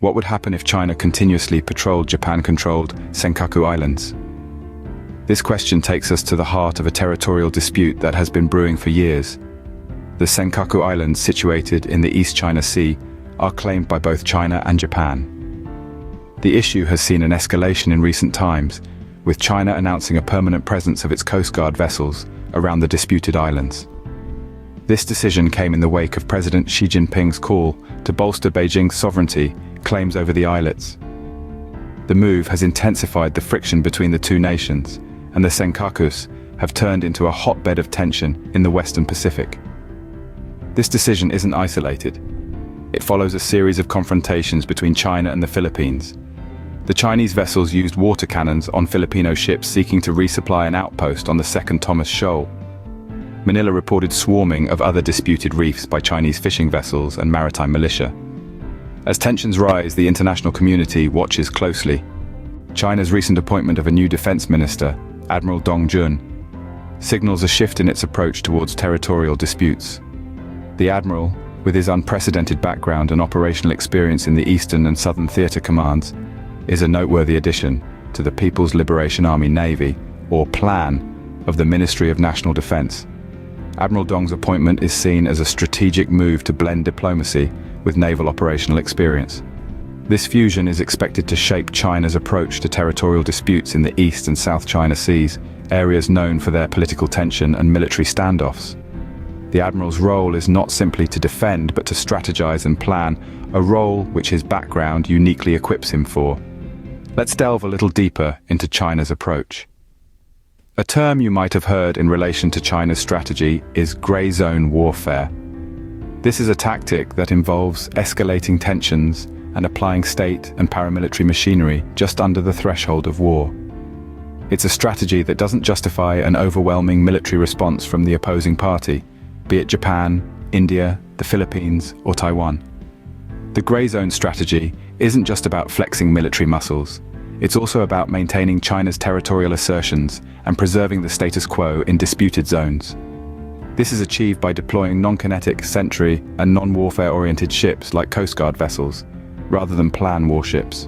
What would happen if China continuously patrolled Japan-controlled Senkaku Islands? This question takes us to the heart of a territorial dispute that has been brewing for years. The Senkaku Islands, situated in the East China Sea, are claimed by both China and Japan. The issue has seen an escalation in recent times, with China announcing a permanent presence of its Coast Guard vessels around the disputed islands. This decision came in the wake of President Xi Jinping's call to bolster Beijing's sovereignty claims over the islets. The move has intensified the friction between the two nations, and the Senkakus have turned into a hotbed of tension in the Western Pacific. This decision isn't isolated. It follows a series of confrontations between China and the Philippines. The Chinese vessels used water cannons on Filipino ships seeking to resupply an outpost on the Second Thomas Shoal. Manila reported swarming of other disputed reefs by Chinese fishing vessels and maritime militia. As tensions rise, the international community watches closely. China's recent appointment of a new defense minister, Admiral Dong Jun, signals a shift in its approach towards territorial disputes. The admiral, with his unprecedented background and operational experience in the Eastern and Southern Theater Commands, is a noteworthy addition to the People's Liberation Army Navy, or PLAN, of the Ministry of National Defense. Admiral Dong's appointment is seen as a strategic move to blend diplomacy with naval operational experience. This fusion is expected to shape China's approach to territorial disputes in the East and South China Seas, areas known for their political tension and military standoffs. The admiral's role is not simply to defend, but to strategize and plan, a role which his background uniquely equips him for. Let's delve a little deeper into China's approach. A term you might have heard in relation to China's strategy is gray zone warfare. This is a tactic that involves escalating tensions and applying state and paramilitary machinery just under the threshold of war. It's a strategy that doesn't justify an overwhelming military response from the opposing party, be it Japan, India, the Philippines, or Taiwan. The gray zone strategy isn't just about flexing military muscles. It's also about maintaining China's territorial assertions and preserving the status quo in disputed zones. This is achieved by deploying non-kinetic, sentry, and non-warfare-oriented ships like Coast Guard vessels, rather than plan warships.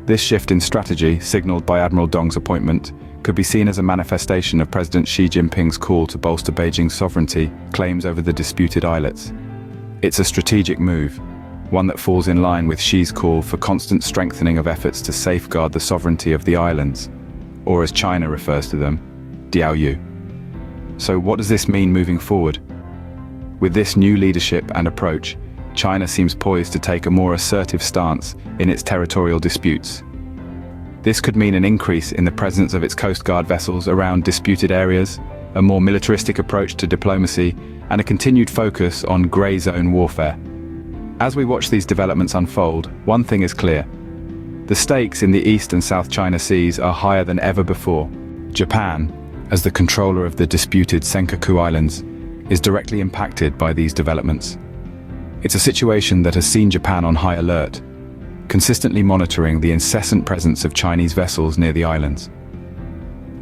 This shift in strategy, signaled by Admiral Dong's appointment, could be seen as a manifestation of President Xi Jinping's call to bolster Beijing's sovereignty claims over the disputed islets. It's a strategic move, one that falls in line with Xi's call for constant strengthening of efforts to safeguard the sovereignty of the islands, or as China refers to them, Diaoyu. So what does this mean moving forward? With this new leadership and approach, China seems poised to take a more assertive stance in its territorial disputes. This could mean an increase in the presence of its Coast Guard vessels around disputed areas, a more militaristic approach to diplomacy, and a continued focus on grey zone warfare. As we watch these developments unfold, one thing is clear. The stakes in the East and South China Seas are higher than ever before. Japan, as the controller of the disputed Senkaku Islands, is directly impacted by these developments. It's a situation that has seen Japan on high alert, consistently monitoring the incessant presence of Chinese vessels near the islands.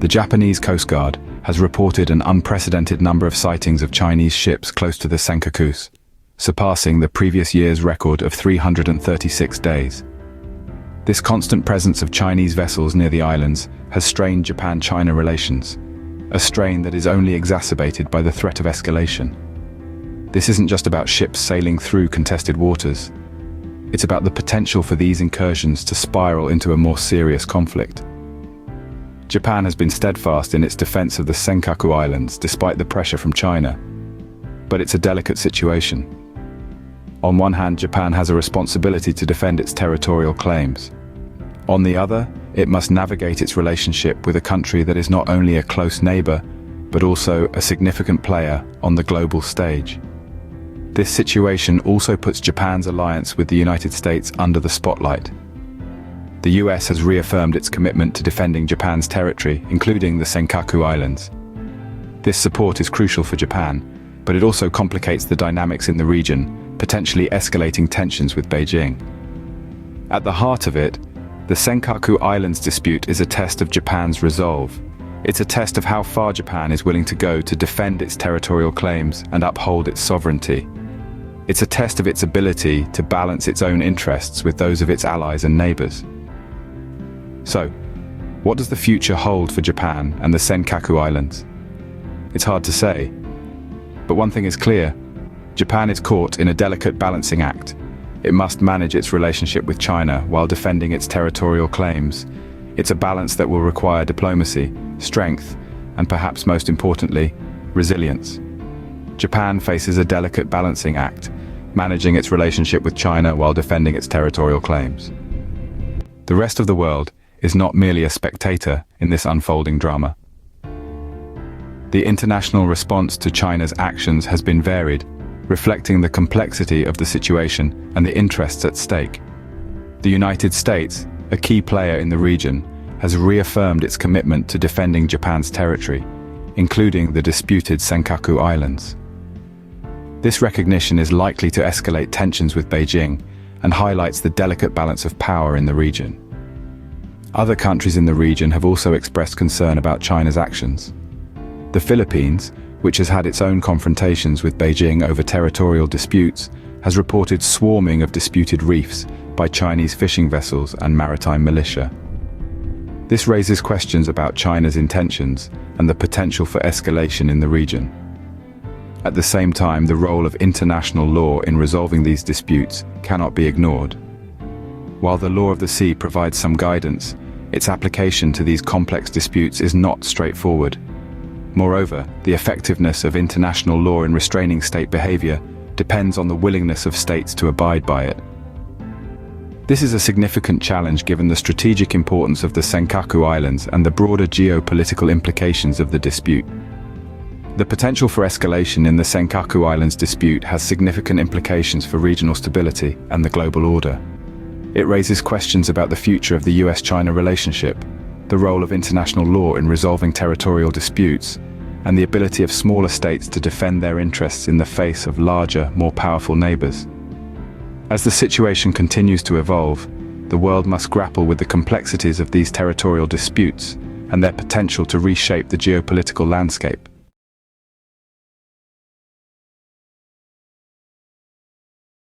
The Japanese Coast Guard has reported an unprecedented number of sightings of Chinese ships close to the Senkakus, surpassing the previous year's record of 336 days. This constant presence of Chinese vessels near the islands has strained Japan-China relations, a strain that is only exacerbated by the threat of escalation. This isn't just about ships sailing through contested waters. It's about the potential for these incursions to spiral into a more serious conflict. Japan has been steadfast in its defense of the Senkaku Islands despite the pressure from China. But it's a delicate situation. On one hand, Japan has a responsibility to defend its territorial claims. On the other, it must navigate its relationship with a country that is not only a close neighbor, but also a significant player on the global stage. This situation also puts Japan's alliance with the United States under the spotlight. The US has reaffirmed its commitment to defending Japan's territory, including the Senkaku Islands. This support is crucial for Japan, but it also complicates the dynamics in the region, potentially escalating tensions with Beijing. At the heart of it, the Senkaku Islands dispute is a test of Japan's resolve. It's a test of how far Japan is willing to go to defend its territorial claims and uphold its sovereignty. It's a test of its ability to balance its own interests with those of its allies and neighbors. So, what does the future hold for Japan and the Senkaku Islands? It's hard to say. But one thing is clear: Japan is caught in a delicate balancing act. It must manage its relationship with China while defending its territorial claims. It's a balance that will require diplomacy, strength, and perhaps most importantly, resilience. Japan faces a delicate balancing act, managing its relationship with China while defending its territorial claims. The rest of the world is not merely a spectator in this unfolding drama. The international response to China's actions has been varied, reflecting the complexity of the situation and the interests at stake. The United States, a key player in the region, has reaffirmed its commitment to defending Japan's territory, including the disputed Senkaku Islands. This recognition is likely to escalate tensions with Beijing and highlights the delicate balance of power in the region. Other countries in the region have also expressed concern about China's actions. The Philippines, which has had its own confrontations with Beijing over territorial disputes, has reported swarming of disputed reefs by Chinese fishing vessels and maritime militia. This raises questions about China's intentions and the potential for escalation in the region. At the same time, the role of international law in resolving these disputes cannot be ignored. While the law of the sea provides some guidance, its application to these complex disputes is not straightforward. Moreover, the effectiveness of international law in restraining state behavior depends on the willingness of states to abide by it. This is a significant challenge given the strategic importance of the Senkaku Islands and the broader geopolitical implications of the dispute. The potential for escalation in the Senkaku Islands dispute has significant implications for regional stability and the global order. It raises questions about the future of the US-China relationship, the role of international law in resolving territorial disputes, and the ability of smaller states to defend their interests in the face of larger, more powerful neighbors. As the situation continues to evolve, the world must grapple with the complexities of these territorial disputes and their potential to reshape the geopolitical landscape.